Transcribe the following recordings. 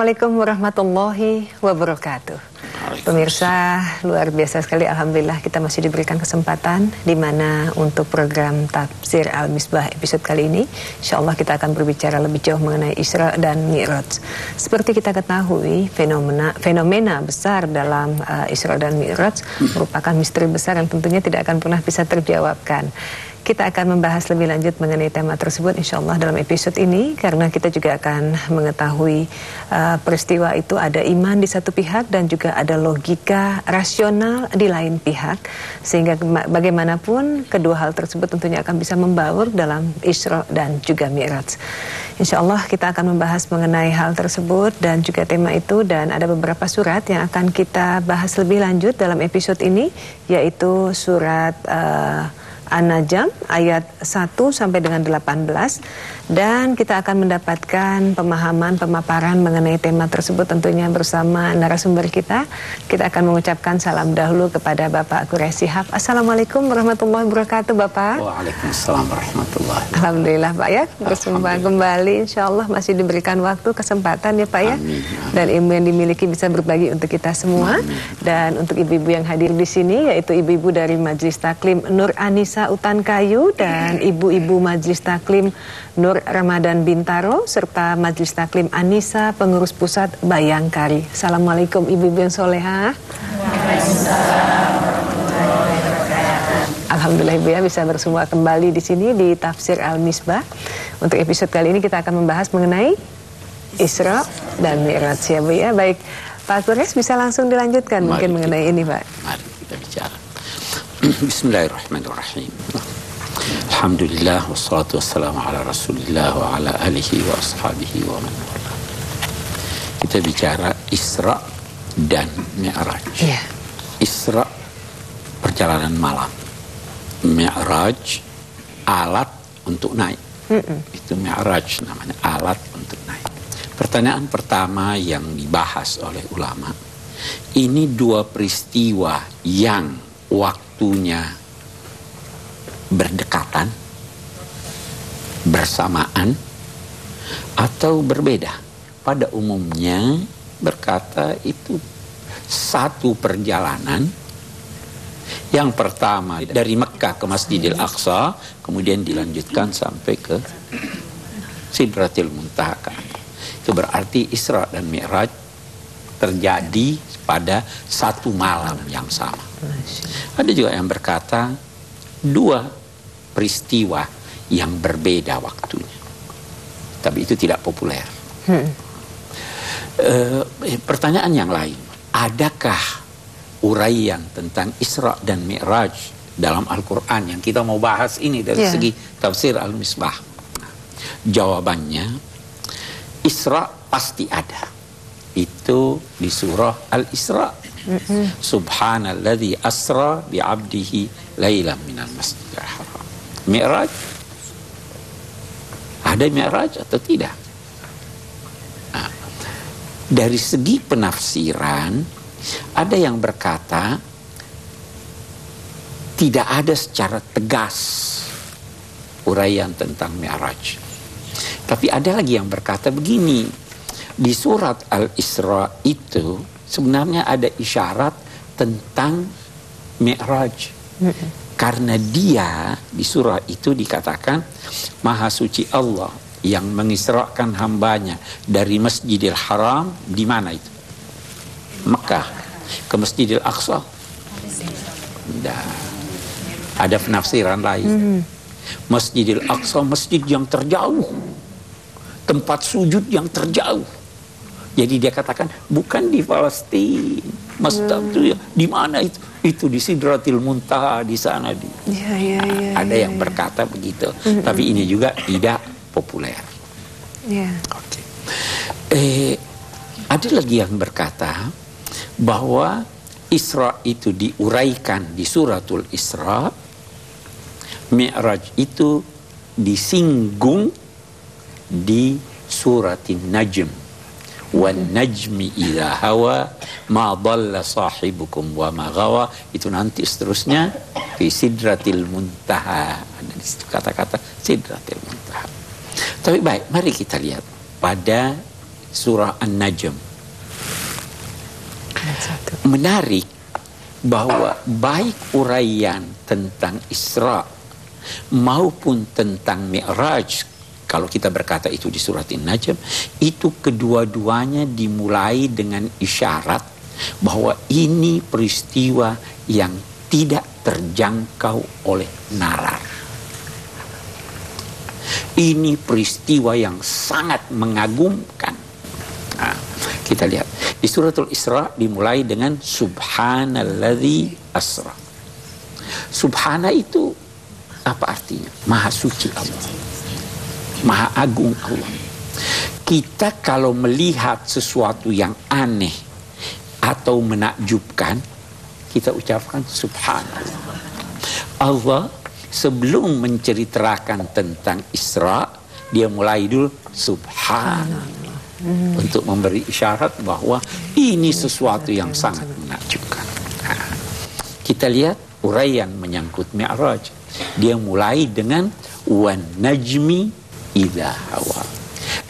Assalamualaikum warahmatullahi wabarakatuh. Pemirsa, luar biasa sekali, alhamdulillah kita masih diberikan kesempatan di mana untuk program Tafsir Al-Misbah episode kali ini insyaallah kita akan berbicara lebih jauh mengenai Isra dan Mi'raj. Seperti kita ketahui, fenomena besar dalam Isra dan Mi'raj merupakan misteri besar yang tentunya tidak akan pernah bisa terjawabkan. Kita akan membahas lebih lanjut mengenai tema tersebut insyaallah dalam episode ini, karena kita juga akan mengetahui peristiwa itu ada iman di satu pihak dan juga ada logika rasional di lain pihak, sehingga bagaimanapun kedua hal tersebut tentunya akan bisa membaur dalam Isra dan juga Mi'raj. Insyaallah kita akan membahas mengenai hal tersebut dan juga tema itu, dan ada beberapa surat yang akan kita bahas lebih lanjut dalam episode ini, yaitu surat An-Najm ayat 1 sampai dengan 18, dan kita akan mendapatkan pemaparan mengenai tema tersebut tentunya bersama narasumber kita. Kita akan mengucapkan salam dahulu kepada Bapak Quraisy Shihab. Assalamualaikum warahmatullahi wabarakatuh, Bapak. Waalaikumsalam warahmatullahi wabarakatuh. Alhamdulillah Pak ya, berjumpa kembali. Insyaallah masih diberikan waktu, kesempatan ya Pak ya. Amin. Dan ilmu yang dimiliki bisa berbagi untuk kita semua. Amin. Dan untuk ibu-ibu yang hadir di sini, yaitu ibu-ibu dari Majelis Taklim Nur Anissa Utan Kayu dan ibu-ibu Majelis Taklim Nur Ramadan Bintaro serta Majelis Taklim Anissa Pengurus Pusat Bayangkari. Assalamualaikum ibu-ibu yang soleha. Alhamdulillah ibu ya bisa bersua kembali di sini di Tafsir Al-Misbah. Untuk episode kali ini kita akan membahas mengenai Isra dan Mi'raj ya Bu ya. Baik, Pak Quraisy bisa langsung dilanjutkan mungkin mengenai ini Pak. Mari kita bicara. Bismillahirrahmanirrahim. Alhamdulillah wassalatu wassalamu ala Rasulillah wa ala alihi wa ashabihi wa man wala. Kita bicara Isra dan Mi'raj. Yeah. Isra perjalanan malam. Mi'raj alat untuk naik. Itu Mi'raj namanya, alat untuk naik. Pertanyaan pertama yang dibahas oleh ulama, ini dua peristiwa yang waktunya berdekatan, bersamaan, atau berbeda. Pada umumnya berkata itu satu perjalanan. Yang pertama dari Mekah ke Masjidil Aqsa, kemudian dilanjutkan sampai ke Sidratil Muntaha. Itu berarti Isra dan Mi'raj terjadi pada satu malam yang sama. Ada juga yang berkata dua peristiwa yang berbeda waktunya, tapi itu tidak populer. Pertanyaan yang lain, adakah uraian tentang Isra dan Mi'raj dalam Al-Quran yang kita mau bahas ini dari segi Tafsir Al-Misbah? Jawabannya, Isra pasti ada. Itu di surah Al-Isra. Subhanalladzi asra bi'abdihi lailan minal masjidil haram. Mi'raj, ada Mi'raj atau tidak? Nah, dari segi penafsiran, ada yang berkata tidak ada secara tegas uraian tentang Mi'raj. Tapi ada lagi yang berkata begini, di surat Al-Isra itu sebenarnya ada isyarat tentang Mi'raj. Karena dia di surah itu dikatakan Maha Suci Allah yang mengisrakan hambanya dari Masjidil Haram, di mana itu? Mekah ke Masjidil Aqsa. Ada penafsiran lain. Masjidil Aqsa masjid yang terjauh, tempat sujud yang terjauh. Jadi dia katakan bukan di Palestina, masjid itu di mana itu? Itu di Sidratil Muntaha di sana. Ada yang berkata begitu, tapi ini juga tidak populer. Ada lagi yang berkata bahwa Isra itu diuraikan di suratul Isra, Mi'raj itu disinggung di suratin Najm. Wan najmi idza hawa ma dhalla sahibukum wa ma ghawa. Itu nanti seterusnya di Sidratil Muntaha. Ada di situ kata-kata Sidratil Muntaha. Tapi baik, mari kita lihat pada surah An-Najm. Menarik bahwa baik uraian tentang Isra maupun tentang Mi'raj, kalau kita berkata itu di surat An-Najm, itu kedua-duanya dimulai dengan isyarat bahwa ini peristiwa yang tidak terjangkau oleh nalar. Ini peristiwa yang sangat mengagumkan. Nah, kita lihat di suratul Isra dimulai dengan Subhanalladzi asra. Subhana itu apa artinya? Maha suci Allah, Maha agung Allah. Kita kalau melihat sesuatu yang aneh atau menakjubkan, kita ucapkan Subhanallah. Allah sebelum menceritakan tentang Isra, dia mulai dulu Subhanallah. Untuk memberi isyarat bahwa ini sesuatu yang sangat menakjubkan. Nah, kita lihat uraian menyangkut Mi'raj. Dia mulai dengan wan najmi idza hawa.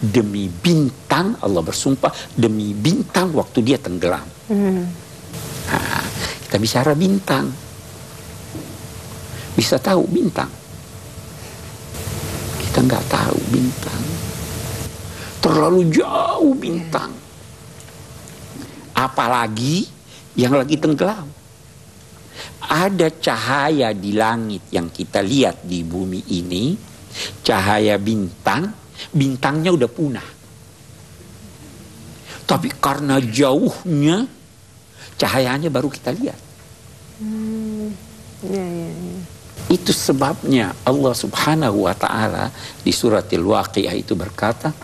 Demi bintang, Allah bersumpah demi bintang waktu dia tenggelam. Nah, kita bicara bintang, bisa tahu bintang. Kita nggak tahu bintang. Terlalu jauh bintang. Apalagi yang lagi tenggelam. Ada cahaya di langit yang kita lihat di bumi ini, cahaya bintang, bintangnya udah punah. Tapi karena jauhnya, cahayanya baru kita lihat. Itu sebabnya Allah Subhanahu wa ta'ala di suratil Waqiah itu berkata,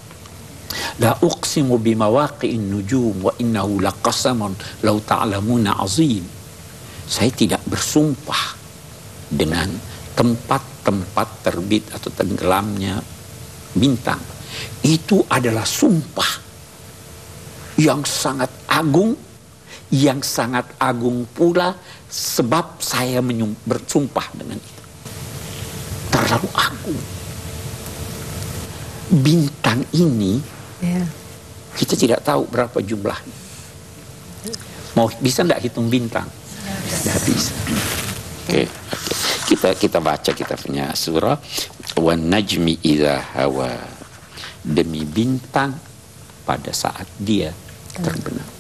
la uqsimu bimawaqi'in nujum wa innahu laqasamun law ta'lamuna azim. Saya tidak bersumpah dengan tempat-tempat terbit atau tenggelamnya bintang. Itu adalah sumpah yang sangat agung, yang sangat agung pula sebab saya bersumpah dengan itu. Terlalu agung. Bintang ini kita tidak tahu berapa jumlahnya. Mau bisa enggak hitung bintang? Tidak bisa. Oke. Kita baca kita punya surah wan najmi idza hawa. Demi bintang pada saat dia terbenam.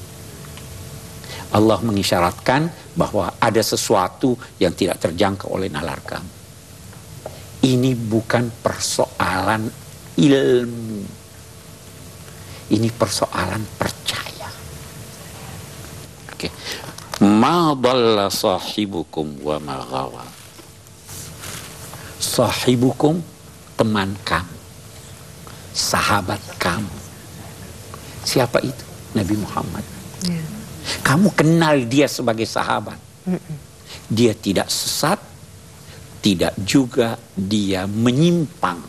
Allah mengisyaratkan bahwa ada sesuatu yang tidak terjangkau oleh nalar kamu. Ini bukan persoalan ilmu. Ini persoalan percaya. Oke. Ma dhalla sahibukum wa ma ghawa. Sahibukum, teman kamu, sahabat kamu. Siapa itu? Nabi Muhammad. Kamu kenal dia sebagai sahabat. Dia tidak sesat, tidak juga dia menyimpang.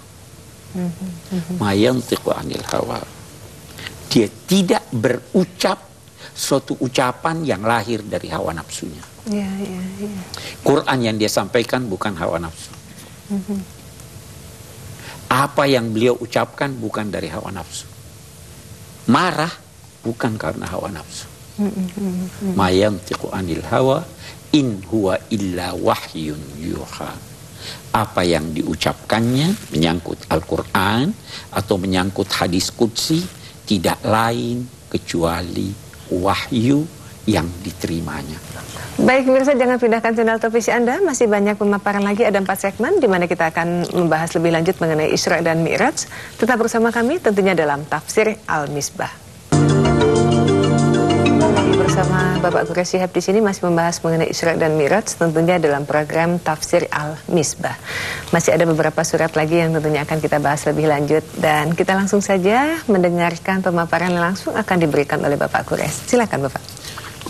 Ma yantiqu anil hawa. Dia tidak berucap suatu ucapan yang lahir dari hawa nafsunya. Quran yang dia sampaikan bukan hawa nafsu. Apa yang beliau ucapkan bukan dari hawa nafsu. Marah bukan karena hawa nafsu. Ma yantiqu anil hawa in huwa illa wahyun yuha. Apa yang diucapkannya menyangkut Al-Quran atau menyangkut hadis qudsi tidak lain kecuali wahyu yang diterimanya. Baik pemirsa, jangan pindahkan channel televisi Anda, masih banyak pemaparan lagi, ada 4 segmen di mana kita akan membahas lebih lanjut mengenai Isra dan Mi'raj. Tetap bersama kami tentunya dalam Tafsir Al-Misbah. Bersama Bapak Guru Syihab di sini masih membahas mengenai Isra dan Mi'raj, tentunya dalam program Tafsir Al-Misbah. Masih ada beberapa surat lagi yang tentunya akan kita bahas lebih lanjut, dan kita langsung saja mendengarkan pemaparan yang langsung akan diberikan oleh Bapak Gures. Silakan Bapak.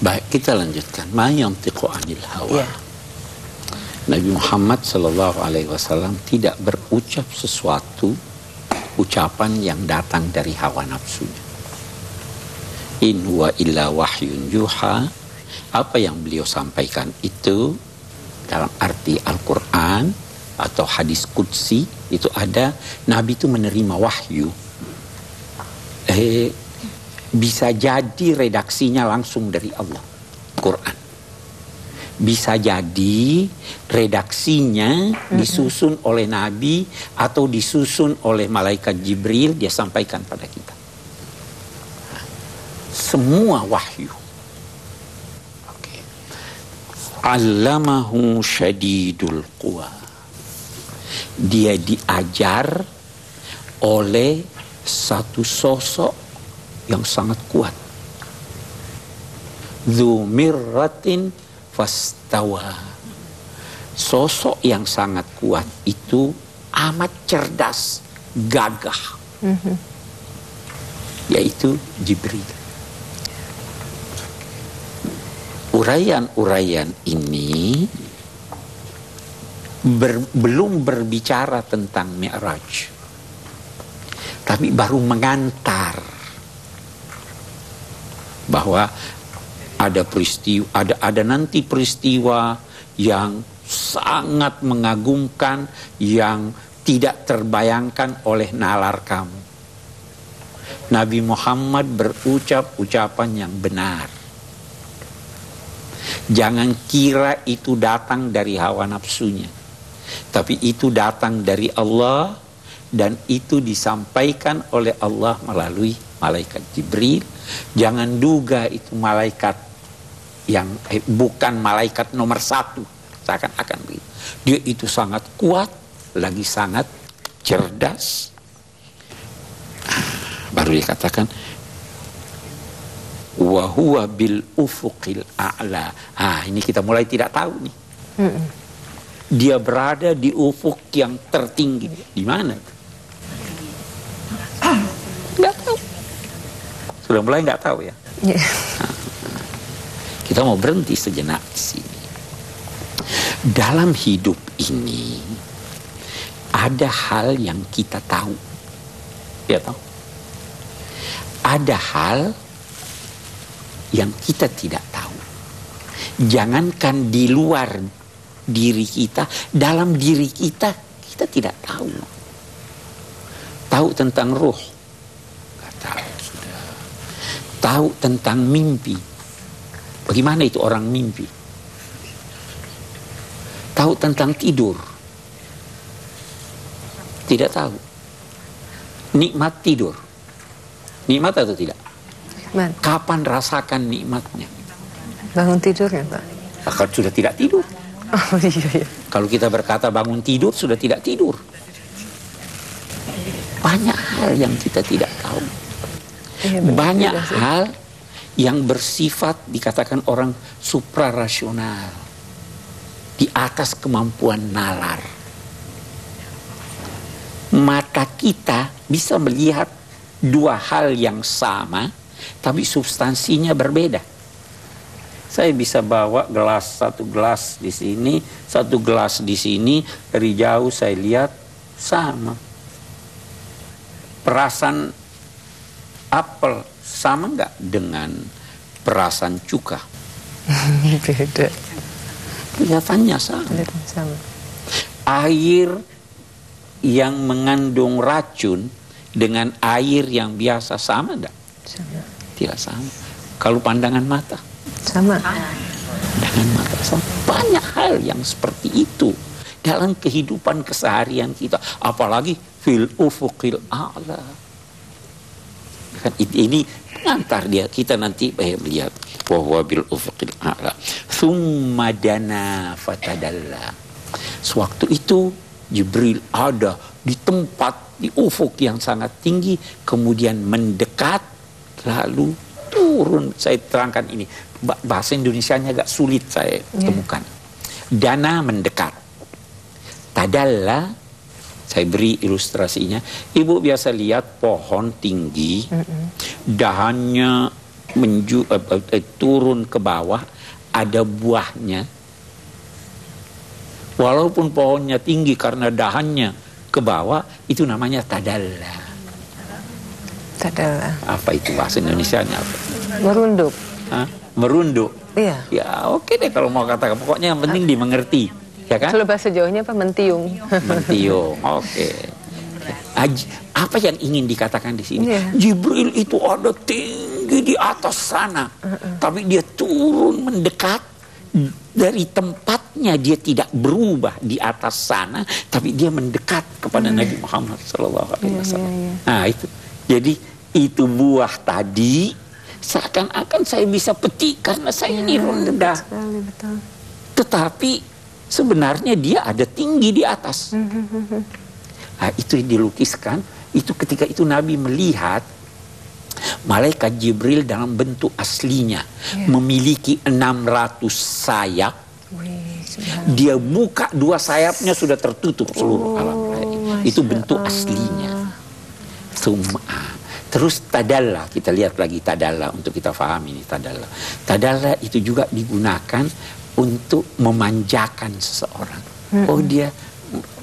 Baik, kita lanjutkan. Ma yantiqu anil hawa. Nabi Muhammad SAW tidak berucap sesuatu ucapan yang datang dari hawa nafsunya. In huwa illa wahyun yuha. Apa yang beliau sampaikan itu dalam arti Al-Quran atau hadis qudsi itu ada, Nabi itu menerima wahyu. Bisa jadi redaksinya langsung dari Allah, Quran. Bisa jadi redaksinya disusun oleh Nabi atau disusun oleh malaikat Jibril, dia sampaikan pada kita. Semua wahyu. Oke. Allamahu syadidul quwa. Dia diajar oleh satu sosok yang sangat kuat. Dzu mirratin fastawa. Sosok yang sangat kuat itu amat cerdas, gagah. Yaitu Jibril. Uraian-uraian ini belum berbicara tentang Mi'raj, tapi baru mengantar bahwa ada peristiwa, ada nanti peristiwa yang sangat mengagumkan, yang tidak terbayangkan oleh nalar kamu. Nabi Muhammad berucap ucapan yang benar. Jangan kira itu datang dari hawa nafsunya, tapi itu datang dari Allah, dan itu disampaikan oleh Allah melalui malaikat Jibril. Jangan duga itu malaikat yang bukan malaikat nomor 1, seakan-akan begitu. Dia itu sangat kuat, lagi sangat cerdas. Baru dikatakan wa huwa bil ufuqil a'la. Ini kita mulai tidak tahu nih. Dia berada di ufuk yang tertinggi. Di mana? Nggak tahu. Sudah mulai nggak tahu ya. Kita mau berhenti sejenak di sini. Dalam hidup ini ada hal yang kita tahu. Ya tahu. Ada hal yang kita tidak tahu. Jangankan di luar diri kita, dalam diri kita, kita tidak tahu. Tahu tentang ruh, nggak tahu sudah. Tahu tentang mimpi. Bagaimana itu orang mimpi? Tahu tentang tidur, tidak tahu. Nikmat tidur, nikmat atau tidak? Kapan rasakan nikmatnya? Bangun tidur ya Pak? Akan sudah tidak tidur. Oh iya. Kalau kita berkata bangun tidur, sudah tidak tidur. Banyak hal yang kita tidak tahu. Banyak hal yang bersifat dikatakan orang suprarasional, di atas kemampuan nalar. Mata kita bisa melihat dua hal yang sama, tapi substansinya berbeda. Saya bisa bawa satu gelas di sini, satu gelas di sini, dari jauh saya lihat sama. Perasan apel sama nggak dengan perasan cuka? Beda. Kelihatannya sama. Air yang mengandung racun dengan air yang biasa sama nggak? Sama. Tidak sama. Kalau pandangan mata? Sama. Pandangan mata sama. Banyak hal yang seperti itu dalam kehidupan keseharian kita. Apalagi fil ufuqil a'la. Kan ini pengantar dia. Kita nanti melihat wa huwa bil ufuqil a'la. Tsumma dana fatadalla. Sewaktu itu Jibril ada di tempat di ufuk yang sangat tinggi, kemudian mendekat, lalu turun. Saya terangkan ini, bahasa Indonesianya agak sulit saya temukan. Dana mendekat, tadalla. Saya beri ilustrasinya. Ibu biasa lihat pohon tinggi, dahannya turun ke bawah, ada buahnya. Walaupun pohonnya tinggi karena dahannya ke bawah, itu namanya tadalla. Tadalla. Apa itu bahasa Indonesianya? Apa? Merunduk. Hah? Merunduk. Iya. Ya oke deh kalau mau katakan. Pokoknya yang penting dimengerti. Ya kan? Kalau bahasa Jawanya apa? Mentiung. Mentiung. Oke. Apa yang ingin dikatakan di sini? Jibril itu ada tinggi tinggi di atas sana. Tapi dia turun mendekat. Dari tempatnya dia tidak berubah di atas sana, tapi dia mendekat kepada Nabi Muhammad SAW. Nah itu, jadi itu buah tadi seakan-akan saya bisa petik karena saya ini rendah. Betul. Tetapi sebenarnya dia ada tinggi di atas. Nah, itu dilukiskan. Itu ketika itu Nabi melihat malaikat Jibril dalam bentuk aslinya memiliki 600 sayap. Dia buka 2 sayapnya sudah tertutup seluruh alam raya. Itu bentuk aslinya. Terus tadalla, kita lihat lagi tadalla untuk kita pahami ini tadalla. Tadalla itu juga digunakan untuk memanjakan seseorang. Oh dia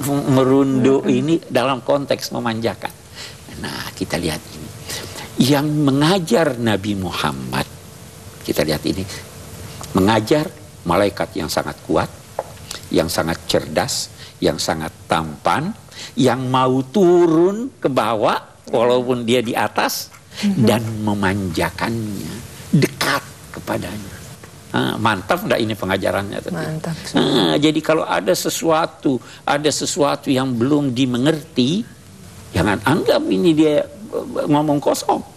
merunduk ini dalam konteks memanjakan. Nah kita lihat ini. Yang mengajar Nabi Muhammad, kita lihat ini, mengajar malaikat yang sangat kuat, yang sangat cerdas, yang sangat tampan, yang mau turun ke bawah walaupun dia di atas, dan memanjakannya, dekat kepadanya. Mantap enggak ini pengajarannya? Mantap. Jadi kalau ada sesuatu yang belum dimengerti, jangan anggap ini dia ngomong kosong.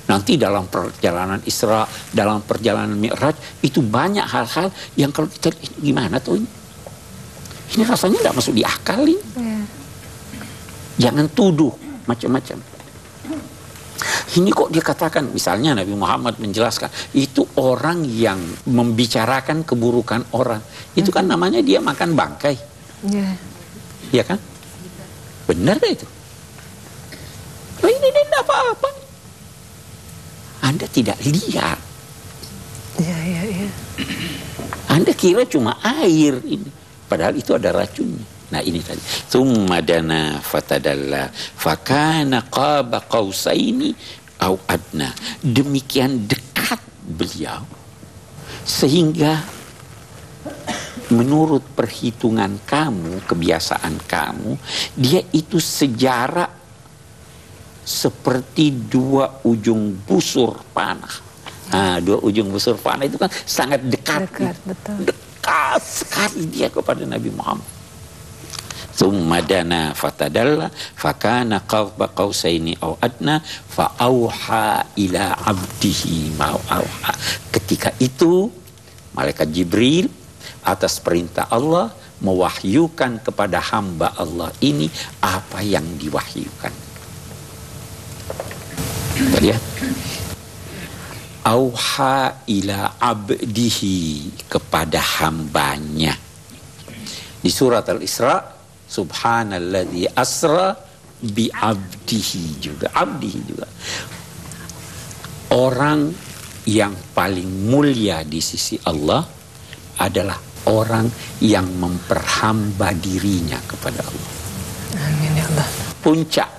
Nanti dalam perjalanan Isra, dalam perjalanan Mi'raj, itu banyak hal-hal yang kalau kita gimana tuh ini? Ini rasanya nggak masuk di akal ini. Jangan tuduh macam-macam. Ini kok dia katakan, misalnya Nabi Muhammad menjelaskan, itu orang yang membicarakan keburukan orang. Itu kan namanya dia makan bangkai. Iya kan? Benar itu. Nah, ini tidak apa-apa. Anda tidak lihat. Anda kira cuma air ini. Padahal itu ada racunnya. Nah ini tadi. Tsumma dana fatadalla fakana qaba qausaini au adna. Demikian dekat beliau sehingga menurut perhitungan kamu, kebiasaan kamu, dia itu sejarak seperti 2 ujung busur panah. 2 ujung busur panah itu kan sangat dekat. Betul. Dekat sekali dia kepada Nabi Muhammad. Tsumma dana fatadalla fakana qaba qausaini aw adna fa auha ila abdihi ma auha. Ketika itu malaikat Jibril atas perintah Allah mewahyukan kepada hamba Allah ini apa yang diwahyukan. Tadi ya, auha ila abdihi, kepada hambanya. Di surat Al-Isra, subhanalladzi asra bi abdihi juga. Abdihi juga. Orang yang paling mulia di sisi Allah adalah orang yang memperhamba dirinya kepada Allah. Amin ya Allah. Puncak.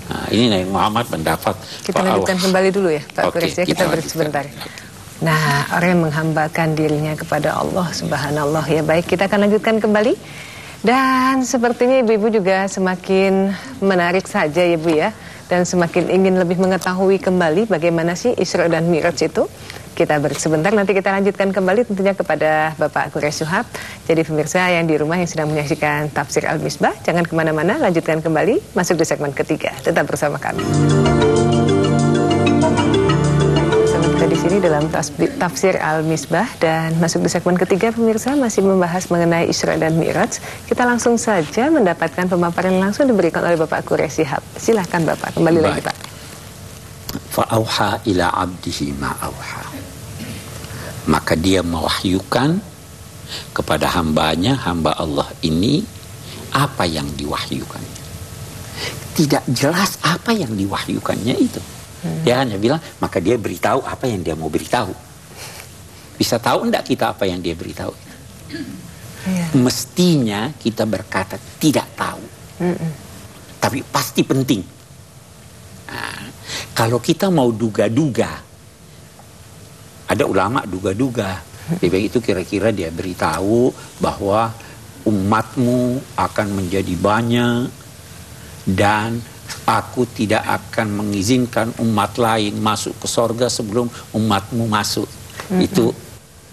Nah, ini Nabi Muhammad mendapat. Kita lanjutkan kembali dulu ya Pak Kures ya, kita break sebentar. Nah, orang yang menghambakan dirinya kepada Allah, subhanallah ya. Baik, kita akan lanjutkan kembali. Dan sepertinya ibu-ibu juga semakin menarik saja ya Bu ya, dan semakin ingin lebih mengetahui kembali bagaimana sih Isra dan Mi'raj itu. Kita break sebentar, nanti kita lanjutkan kembali tentunya kepada Bapak Kures Syuhab. Jadi pemirsa yang di rumah yang sedang menyaksikan Tafsir Al-Misbah, jangan kemana-mana, lanjutkan kembali, masuk di segmen ketiga. Tetap bersama kami. Bersama kita di sini dalam Tafsir Al-Misbah, dan masuk di segmen ketiga pemirsa masih membahas mengenai Isra dan Mi'raj. Kita langsung saja mendapatkan pemaparan langsung diberikan oleh Bapak Kures Syuhab. Silahkan Bapak, kembali lagi Pak. Fa'auha ila abdihi ma'auha. Maka dia mewahyukan kepada hambanya, hamba Allah ini, apa yang diwahyukannya. Tidak jelas apa yang diwahyukannya itu. Dia hanya bilang, maka dia beritahu apa yang dia mau beritahu. Bisa tahu enggak kita apa yang dia beritahu? Mestinya kita berkata tidak tahu. Tapi pasti penting. Nah, kalau kita mau duga-duga, ada ulama duga-duga. Lebih itu kira-kira dia beritahu bahwa umatmu akan menjadi banyak dan Aku tidak akan mengizinkan umat lain masuk ke sorga sebelum umatmu masuk. Itu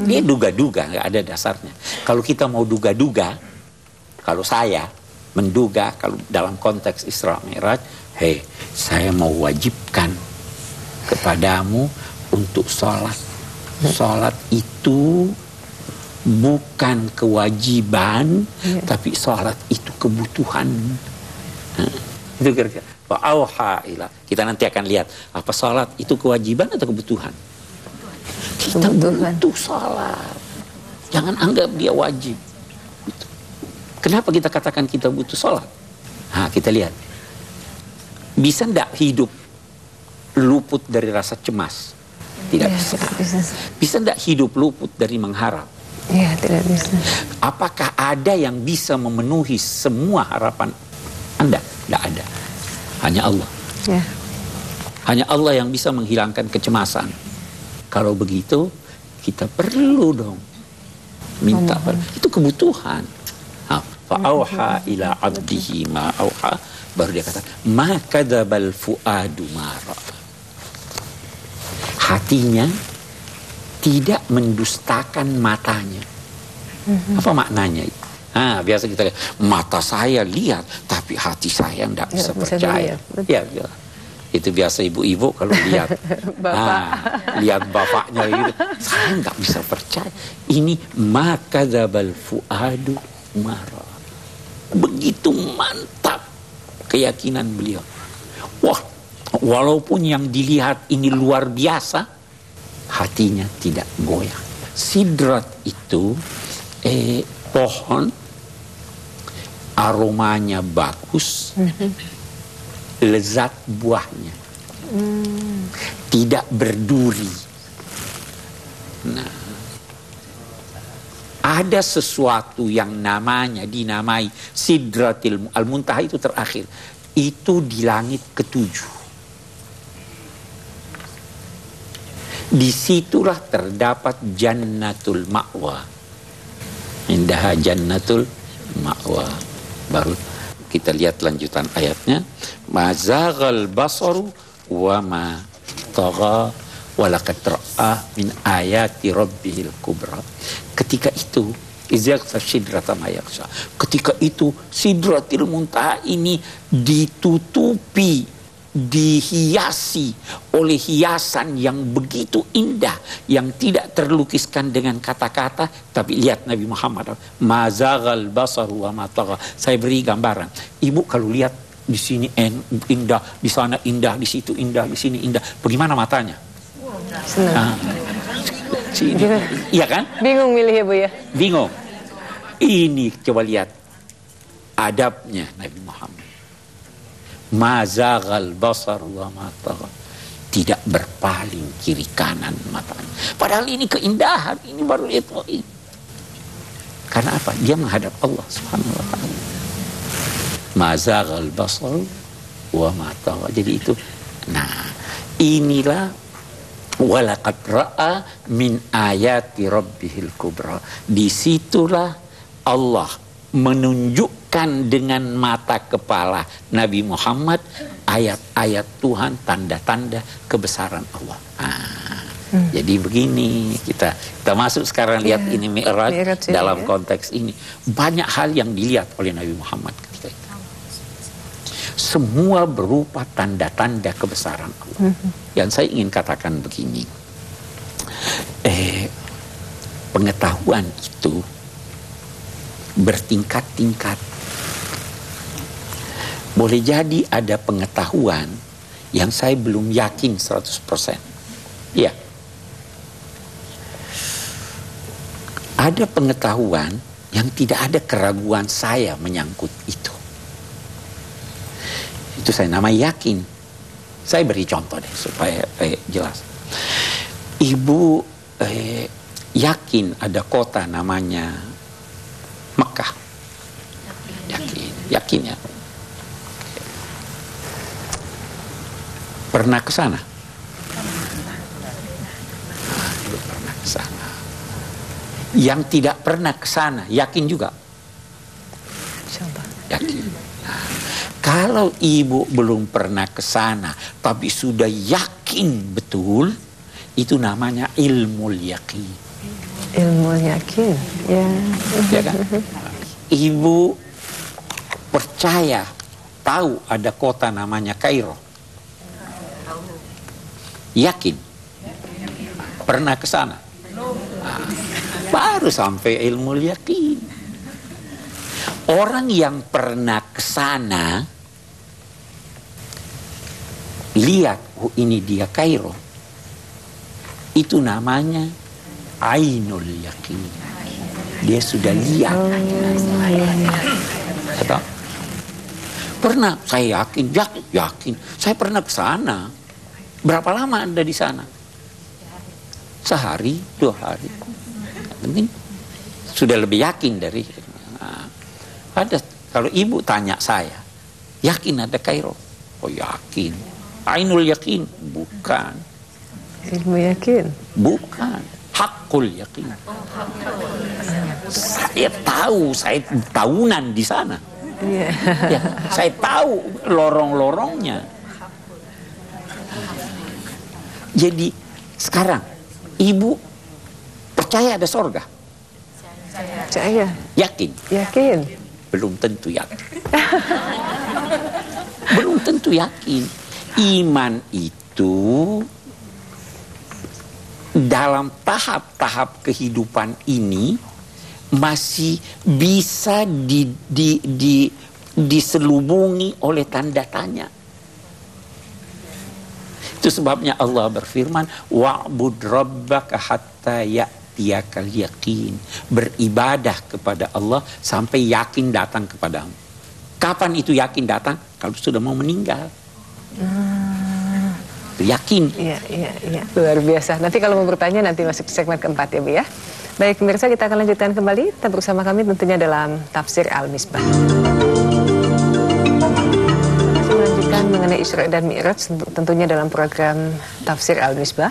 dia duga-duga, nggak ada dasarnya. Kalau kita mau duga-duga, kalau saya menduga, kalau dalam konteks Isra Mi'raj, hei, saya mau wajibkan kepadamu untuk sholat. Sholat itu bukan kewajiban, tapi sholat itu kebutuhan. Itu kira-kira. Kita nanti akan lihat apa sholat itu kewajiban atau kebutuhan. Kita butuh sholat. Jangan anggap dia wajib. Kenapa kita katakan kita butuh sholat? Nah, kita lihat. Bisa enggak hidup luput dari rasa cemas? Tidak bisa. Bisa enggak hidup luput dari mengharap? Iya, tidak bisa. Apakah ada yang bisa memenuhi semua harapan Anda? Tidak ada. Hanya Allah. Ya. Hanya Allah yang bisa menghilangkan kecemasan. Kalau begitu, kita perlu dong minta. Itu kebutuhan. Fa'auha ila abdihi ma auha. Baru dia kata, ma kadzabal fuadu ma ra'a. Hatinya tidak mendustakan matanya. Apa maknanya itu? Biasa kita lihat, mata saya lihat, tapi hati saya tidak bisa percaya. Ya, itu biasa ibu-ibu kalau lihat lihat bapaknya gitu, saya nggak bisa percaya. Ini ma kadzabal fuadu ma ra'a. Begitu mantap keyakinan beliau. Wah, walaupun yang dilihat ini luar biasa, hatinya tidak goyah. Sidrat itu pohon, aromanya bagus, lezat buahnya, tidak berduri. Nah, ada sesuatu yang dinamai Sidratil Al-Muntaha, itu terakhir. Itu di langit ketujuh. Disitulah terdapat Jannatul Ma'wa. Indaha Jannatul Ma'wa. Baru kita lihat lanjutan ayatnya. Mazaghal basaru wa ma tagha wa laqad ra'a min ayati rabbihil kubra. Ketika itu ketika itu Sidratil Muntaha ini ditutupi, dihiasi oleh hiasan yang begitu indah, yang tidak terlukiskan dengan kata-kata. Tapi lihat Nabi Muhammad, mazaghal basaru wa ma tagha. Saya beri gambaran. Ibu kalau lihat di sini indah, di sana indah, di situ indah, di sini indah, bagaimana matanya? Senang. Iya kan? Bingung milih ya Bu ya? Bingung. Ini coba lihat adabnya Nabi Muhammad. Mazaghal basar wa ma tagha. Tidak berpaling kiri kanan matanya. Padahal ini keindahan, ini baru itu. Karena apa? Dia menghadap Allah Subhanahu wa taala. Mazaghal basar wa ma tagha. Jadi itu, nah, inilah walaqad ra'a min ayati rabbihil kubra. Disitulah Allah menunjukkan dengan mata kepala Nabi Muhammad ayat-ayat Tuhan, tanda-tanda kebesaran Allah. Jadi begini, kita masuk sekarang lihat ini Mi'raj dalam konteks ini. Banyak hal yang dilihat oleh Nabi Muhammad ketika itu. Semua berupa tanda-tanda kebesaran Allah. Yang saya ingin katakan begini, pengetahuan itu bertingkat-tingkat. Boleh jadi ada pengetahuan yang saya belum yakin 100%. Ya. Ada pengetahuan yang tidak ada keraguan saya menyangkut itu. Itu saya namai yakin. Saya beri contoh deh supaya jelas. Ibu yakin ada kota namanya Mekah. Yakin ya. Pernah ke sana? Pernah ke sana. Yang tidak pernah ke sana, yakin juga? Yakin. Nah, Kalau ibu belum pernah ke sana, tapi sudah yakin betul, itu namanya ilmu yakin. Ilmu yakin, ya. Ya kan? Ibu percaya, tahu ada kota namanya Kairo. Yakin? Pernah ke sana? Nah, baru sampai ilmu yakin. Orang yang pernah ke sana lihat, oh ini dia Kairo, itu namanya ainul yakin. Dia sudah lihat. Atau pernah, saya yakin. Saya pernah ke sana. Berapa lama Anda di sana? Sehari, 2 hari. Penting sudah lebih yakin dari. Nah, kalau ibu tanya saya, yakin ada Kairo? Oh yakin. Ainul yakin? Bukan. Ilmu yakin? Bukan. Hakul yakin. Saya tahu, saya tahunan di sana. Iya. Ya, saya tahu lorong-lorongnya. Jadi sekarang ibu percaya ada sorga? Percaya. Yakin? Yakin. Belum tentu yakin. Belum tentu yakin. Iman itu dalam tahap-tahap kehidupan ini masih bisa diselubungi oleh tanda tanya. Itu sebabnya Allah berfirman, wa'bud rabbaka hatta ya'tiyakal yaqin. Beribadah kepada Allah sampai yakin datang kepadamu. Kapan itu yakin datang? Kalau sudah mau meninggal. Yakin. Iya. Luar biasa. Nanti kalau mau bertanya nanti masuk segmen keempat ya Bu ya. Baik pemirsa, kita akan lanjutkan kembali. Tetap bersama kami tentunya dalam Tafsir Al-Misbah. Masih melanjutkan mengenai Isra dan Mi'raj tentunya dalam program Tafsir Al-Misbah.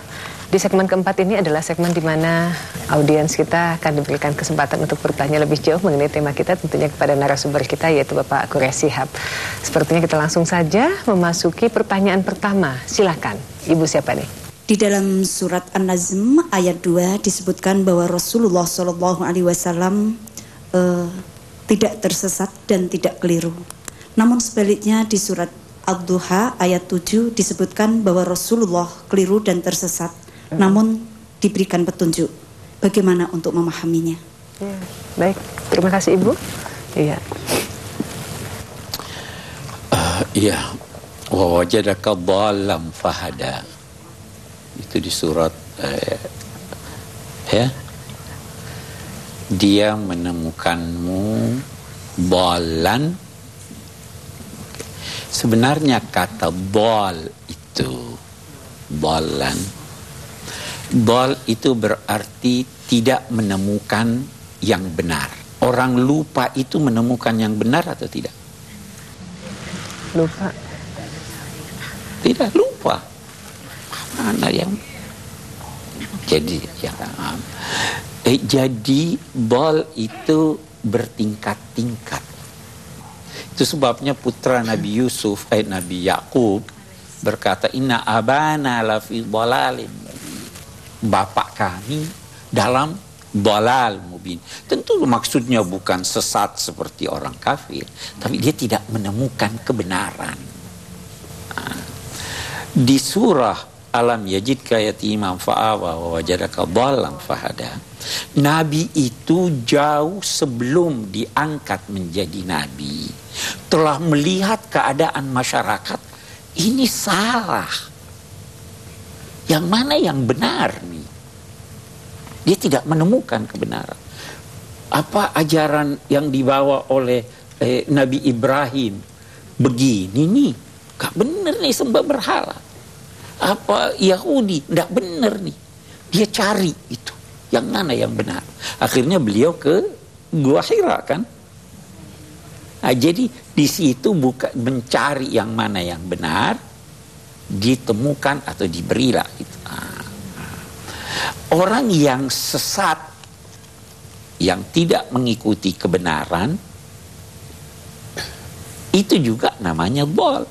Di segmen keempat ini adalah segmen di mana audiens kita akan diberikan kesempatan untuk bertanya lebih jauh mengenai tema kita, tentunya kepada narasumber kita yaitu Bapak Quraish Shihab. Sepertinya kita langsung saja memasuki pertanyaan pertama. Silakan, Ibu siapa nih? Di dalam surat An-Najm ayat 2 disebutkan bahwa Rasulullah SAW tidak tersesat dan tidak keliru. Namun sebaliknya di surat Ad-Duha ayat 7 disebutkan bahwa Rasulullah keliru dan tersesat, namun diberikan petunjuk. Bagaimana untuk memahaminya? Ya, baik, terima kasih Ibu. Iya. Iya. Wa wajadaka dhallam fahada. Itu di surat ya. Dia menemukanmu dhalan. Sebenarnya kata dhal itu dhalan. Dhal itu berarti tidak menemukan yang benar. Orang lupa itu menemukan yang benar atau tidak? Lupa. Tidak, lupa. Mana yang jadi jadi dhal itu bertingkat-tingkat. Itu sebabnya putra Nabi Yusuf, Nabi Yakub berkata, inna abana lafi dhalalin. Bapak kami dalam dhalal mubin. Tentu maksudnya bukan sesat seperti orang kafir, tapi dia tidak menemukan kebenaran. Di surah Alam yajidka yatiman fa'awa wa wajadaka dhallan fahada. Nabi itu jauh sebelum diangkat menjadi nabi telah melihat keadaan masyarakat ini salah. Yang mana yang benar nih? Dia tidak menemukan kebenaran. Apa ajaran yang dibawa oleh Nabi Ibrahim? Begini nih, gak bener nih sembah berhala. Apa Yahudi? Gak bener nih. Dia cari itu. Yang mana yang benar? Akhirnya beliau ke Gua Hira kan? Nah, jadi di situ bukan mencari yang mana yang benar, ditemukan atau diberilah gitu. Orang yang sesat, yang tidak mengikuti kebenaran, Itu juga namanya dhal.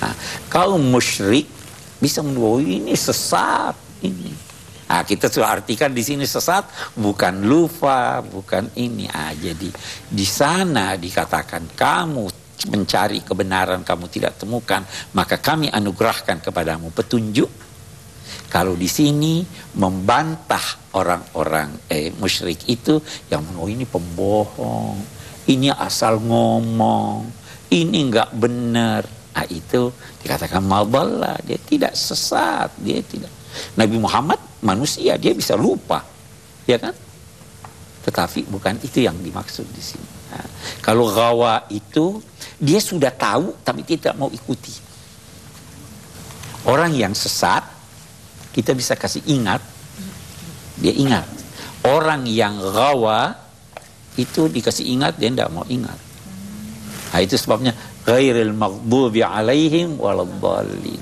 Nah, kaum musyrik bisa menuduh ini sesat ini. Nah, kita sudah artikan di sini sesat bukan lupa, bukan ini. Jadi di sana dikatakan kamu mencari kebenaran kamu tidak temukan, maka kami anugerahkan kepadamu petunjuk. Kalau di sini membantah orang-orang musyrik itu yang menuduh ini pembohong, ini asal ngomong, ini enggak benar. Nah, itu dikatakan madalla, dia tidak sesat, dia tidak. Nabi Muhammad manusia, dia bisa lupa, ya kan? Tetapi bukan itu yang dimaksud di sini. Nah, kalau ghawa itu dia sudah tahu tapi tidak mau ikuti. Orang yang sesat kita bisa kasih ingat, dia ingat. Orang yang ghawa itu dikasih ingat, dia tidak mau ingat. Nah, itu sebabnya ghairil maghdubi alaihim waladdallin.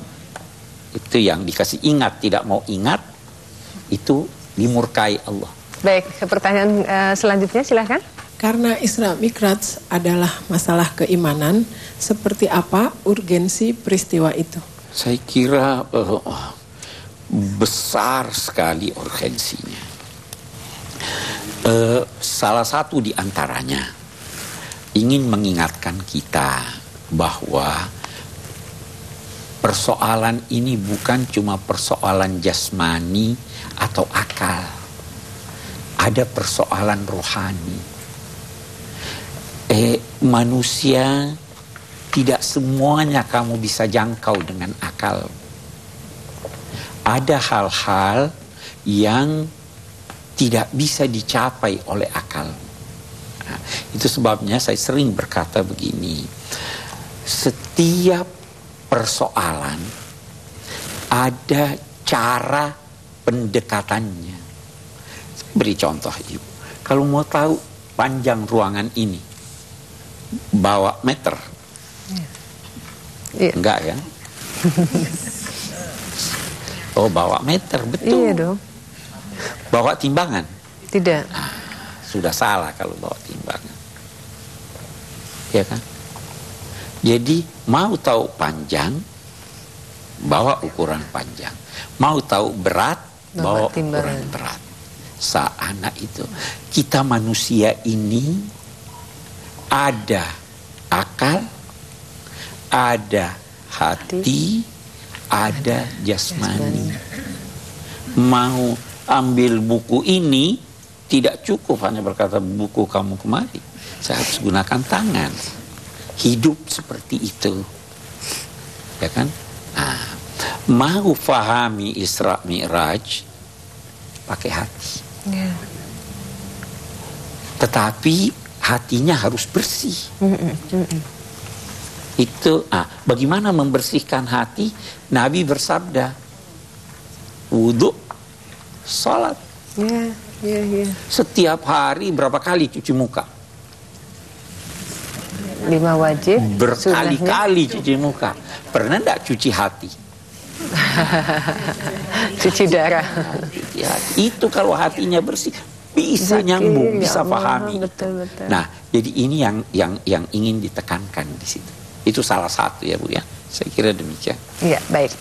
Itu yang dikasih ingat, tidak mau ingat, itu dimurkai Allah. Baik, pertanyaan selanjutnya silahkan. Karena Isra Mi'raj adalah masalah keimanan, seperti apa urgensi peristiwa itu? Saya kira besar sekali urgensinya. Salah satu di antaranya ingin mengingatkan kita bahwa persoalan ini bukan cuma persoalan jasmani atau akal. Ada persoalan rohani. Manusia tidak semuanya kamu bisa jangkau dengan akal. Ada hal-hal yang tidak bisa dicapai oleh akal. Nah, itu sebabnya saya sering berkata begini. Setiap persoalan ada cara pendekatannya. Beri contoh Ibu. Kalau mau tahu panjang ruangan ini, bawa meter. Iya. Enggak kan? Oh, bawa meter, betul. Iya dong. Bawa timbangan? Tidak. Nah, sudah salah kalau bawa timbangan. Ya kan? Jadi mau tahu panjang, bawa ukuran panjang. Mau tahu berat, bawa ukuran berat. Anak itu. Kita manusia ini ada akal, ada hati, ada jasmani. Mau ambil buku ini tidak cukup hanya berkata buku kamu kemari. Saya harus gunakan tangan. Hidup seperti itu. Ya kan? Nah, mau fahami Isra Mi'raj pakai hati. Ya. Tetapi hatinya harus bersih. Itu, bagaimana membersihkan hati? Nabi bersabda, wudhu, salat. Ya. Setiap hari berapa kali cuci muka? 5 wajib. Berkali-kali cuci muka. Pernah enggak cuci hati? Cuci darah. Cuci hati. Itu kalau hatinya bersih, bisa nyambung, bisa pahami. Betul. Nah, jadi ini yang ingin ditekankan di situ. Itu salah satu ya Bu ya. Saya kira demikian. Iya, baik.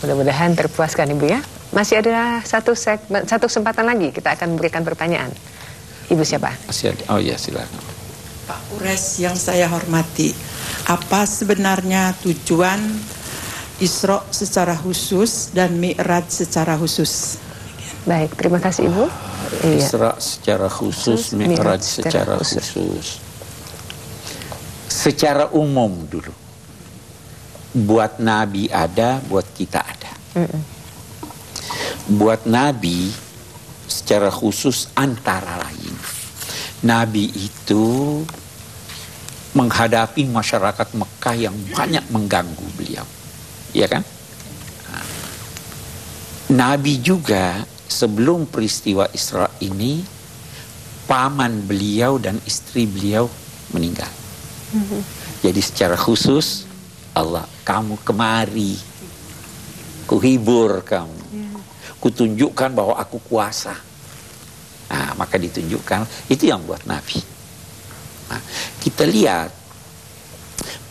Mudah-mudahan terpuaskan Ibu ya. Masih ada satu kesempatan lagi kita akan memberikan pertanyaan. Ibu siapa? Masih ada. Oh ya, silakan. Pak Ures yang saya hormati, apa sebenarnya tujuan Isra secara khusus dan Mi'raj secara khusus? Baik, terima kasih Ibu. Isra secara khusus, Mi'raj secara khusus. Secara umum dulu. Buat Nabi ada, buat kita ada. Buat Nabi secara khusus antara lain. Nabi itu menghadapi masyarakat Mekah yang banyak mengganggu beliau. Iya kan? Nabi juga sebelum peristiwa Isra ini, paman beliau dan istri beliau meninggal. Jadi secara khusus Allah, kamu kemari, kuhibur kamu, kutunjukkan bahwa aku kuasa. Nah, maka ditunjukkan, itu yang buat Nabi. Nah, kita lihat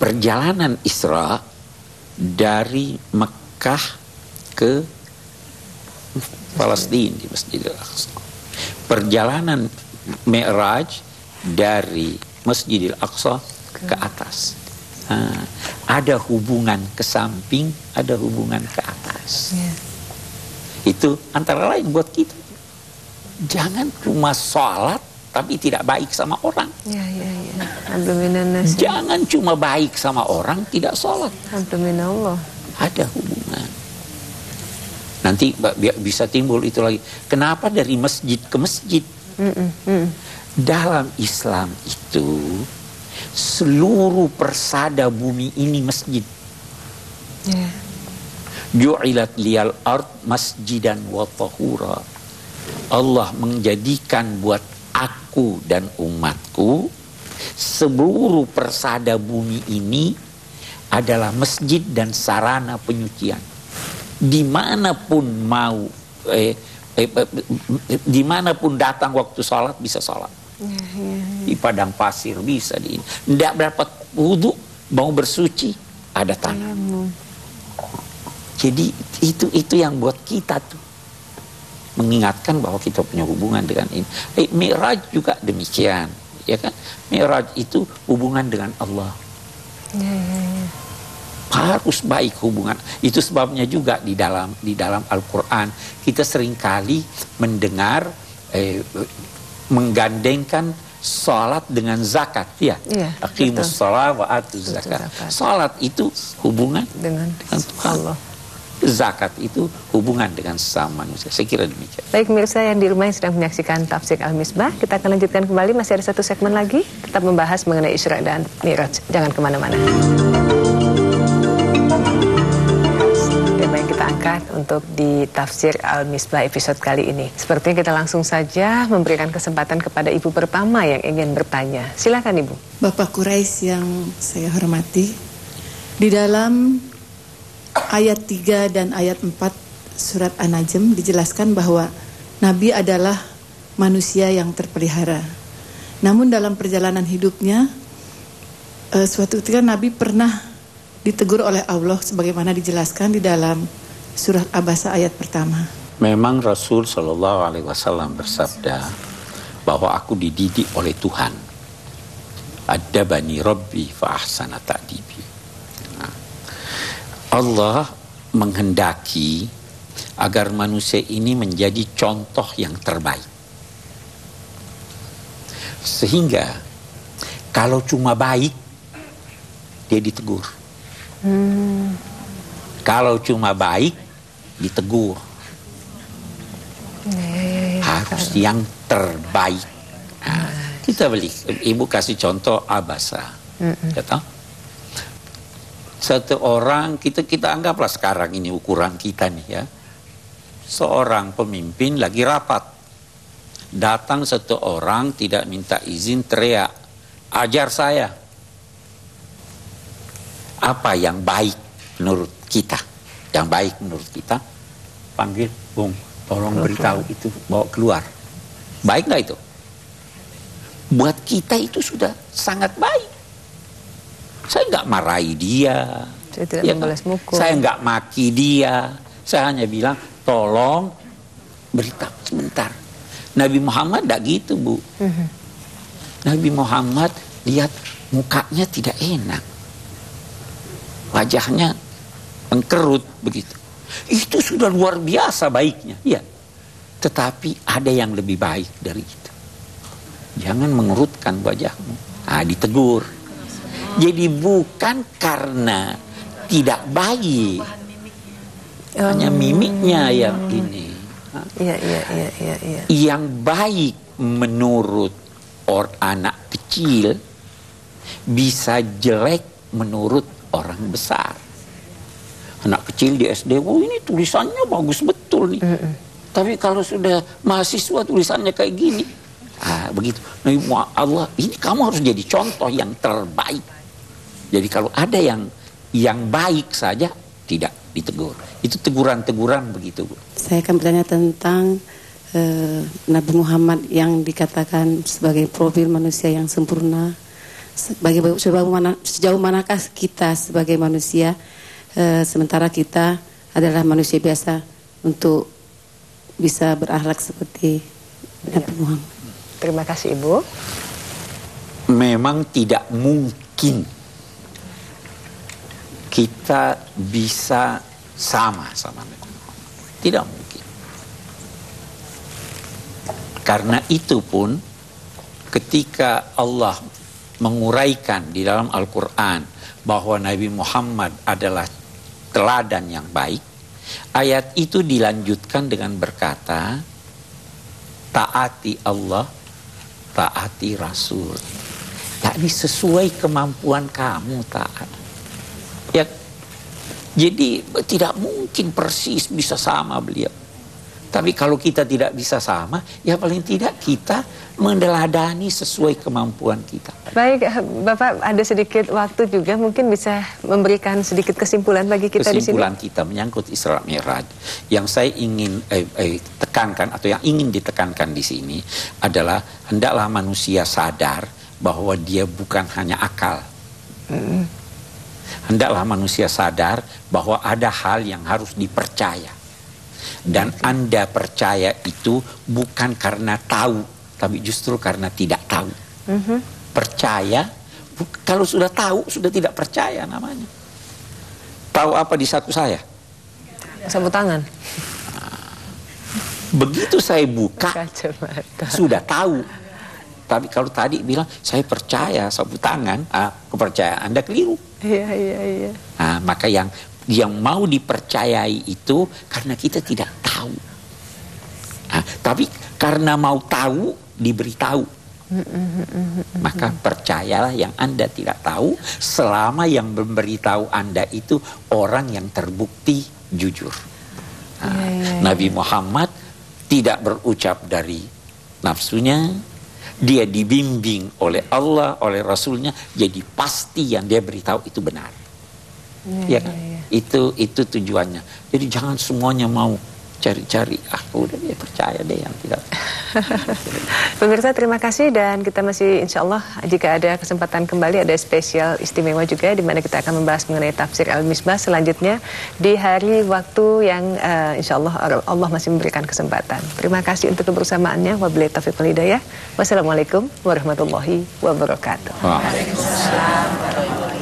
perjalanan Isra dari Mekah ke Palestina di Masjidil Aqsa. Perjalanan Mi'raj dari Masjidil Aqsa ke atas. Ada hubungan ke samping, ada hubungan ke atas. Itu antara lain buat kita. Jangan cuma sholat tapi tidak baik sama orang. Jangan cuma baik sama orang tidak sholat. Ada hubungan. Nanti bisa timbul itu lagi. Kenapa dari masjid ke masjid? Dalam Islam itu seluruh persada bumi ini masjid. Ju'ilat liyal ard masjidan wa tahura. Allah menjadikan buat aku dan umatku seluruh persada bumi ini adalah masjid dan sarana penyucian. Dimanapun mau dimanapun datang waktu sholat bisa sholat. Di padang pasir bisa, tidak dapat wudhu mau bersuci ada tanah. Jadi itu yang buat kita tuh mengingatkan bahwa kita punya hubungan dengan ini. Mi'raj juga demikian, ya kan? Mi'raj itu hubungan dengan Allah. Harus baik hubungan. Itu sebabnya juga di dalam Al-Quran kita seringkali mendengar menggandengkan salat dengan zakat, ya. Aqimus shalah wa atuz zakat. Salat itu hubungan dengan Tuhan. Allah. Zakat itu hubungan dengan sesama manusia. Saya kira demikian. Baik pemirsa yang di rumah yang sedang menyaksikan Tafsir Al-Misbah, kita akan lanjutkan kembali, masih ada satu segmen lagi tetap membahas mengenai Isra dan Mi'raj. Jangan kemana-mana. Tema yang kita angkat untuk di Tafsir Al-Misbah episode kali ini. Sepertinya kita langsung saja memberikan kesempatan kepada Ibu pertama yang ingin bertanya. Silakan Ibu. Bapak Quraisy yang saya hormati, di dalam ayat 3 dan ayat 4 surat An-Najm dijelaskan bahwa Nabi adalah manusia yang terpelihara. Namun dalam perjalanan hidupnya, suatu ketika Nabi pernah ditegur oleh Allah sebagaimana dijelaskan di dalam surat Abasa ayat pertama. Memang Rasul SAW bersabda bahwa aku dididik oleh Tuhan. Adabani Rabbi fa ahsana ta'dibi. Allah menghendaki agar manusia ini menjadi contoh yang terbaik. Sehingga kalau cuma baik, dia ditegur. Kalau cuma baik, ditegur. Harus yang terbaik. Nah, kita beli, Ibu kasih contoh Abasa. Kata? Satu orang, kita anggaplah sekarang ini ukuran kita nih ya. Seorang pemimpin lagi rapat. Datang satu orang tidak minta izin, teriak, ajar saya. Apa yang baik menurut kita? Yang baik menurut kita, panggil, Bung, tolong beritahu itu, bawa keluar. Baik nggak itu? Buat kita itu sudah sangat baik. Saya nggak marahi dia, saya tidak membalas mukul. Saya nggak maki dia, saya hanya bilang tolong beritahu sebentar. Nabi Muhammad tidak gitu, Bu. Nabi Muhammad lihat mukanya tidak enak, wajahnya mengkerut begitu. Itu sudah luar biasa baiknya, ya. Tetapi ada yang lebih baik dari itu. Jangan mengerutkan wajahmu. Ditegur. Jadi bukan karena tidak baik, hanya mimiknya yang ini. Yang baik menurut anak kecil bisa jelek menurut orang besar. Anak kecil di SD, ini tulisannya bagus betul nih. Tapi kalau sudah mahasiswa tulisannya kayak gini, begitu. Nah, Allah, ini kamu harus jadi contoh yang terbaik. Jadi kalau ada yang baik saja tidak ditegur. Itu teguran-teguran begitu, Bu. Saya akan bertanya tentang Nabi Muhammad yang dikatakan sebagai profil manusia yang sempurna. sejauh manakah kita sebagai manusia, sementara kita adalah manusia biasa, untuk bisa berakhlak seperti Nabi Muhammad. Terima kasih Ibu. Memang tidak mungkin kita bisa sama Nabi Muhammad. Tidak mungkin. Karena itu pun ketika Allah menguraikan di dalam Al-Quran bahwa Nabi Muhammad adalah teladan yang baik, ayat itu dilanjutkan dengan berkata, taati Allah, taati Rasul. Yakni sesuai kemampuan kamu taat. Ya, jadi tidak mungkin persis bisa sama beliau. Tapi kalau kita tidak bisa sama, ya paling tidak kita meneladani sesuai kemampuan kita. Baik, Bapak ada sedikit waktu juga, mungkin bisa memberikan sedikit kesimpulan bagi kita di sini. Kesimpulan kita menyangkut Isra Mi'raj yang saya ingin tekankan atau yang ingin ditekankan di sini adalah hendaklah manusia sadar bahwa dia bukan hanya akal. Hendaklah manusia sadar bahwa ada hal yang harus dipercaya. Dan Anda percaya itu bukan karena tahu, tapi justru karena tidak tahu. Percaya, kalau sudah tahu, sudah tidak percaya namanya. Tahu apa di saku saya? Sapu tangan. Begitu saya buka, sudah tahu. Tapi kalau tadi bilang, saya percaya sapu tangan, kepercayaan Anda keliru. Iya. Nah, maka yang mau dipercayai itu karena kita tidak tahu. Tapi karena mau tahu, diberitahu. Maka percayalah yang Anda tidak tahu selama yang memberitahu Anda itu orang yang terbukti jujur. Nabi Muhammad tidak berucap dari nafsunya, dia dibimbing oleh Allah, oleh Rasulnya, jadi pasti yang dia beritahu itu benar. Ya kan? Itu tujuannya. Jadi jangan semuanya mau cari-cari. Udah dia percaya deh yang tidak. Pemirsa, terima kasih, dan kita masih insya Allah jika ada kesempatan kembali ada spesial istimewa juga di mana kita akan membahas mengenai tafsir Al-Misbah selanjutnya di hari waktu yang insya Allah masih memberikan kesempatan. Terima kasih untuk kebersamaannya. Wabillahi taufiq wal hidayah. Wassalamualaikum warahmatullahi wabarakatuh. Waalaikumsalam warahmatullahi wabarakatuh.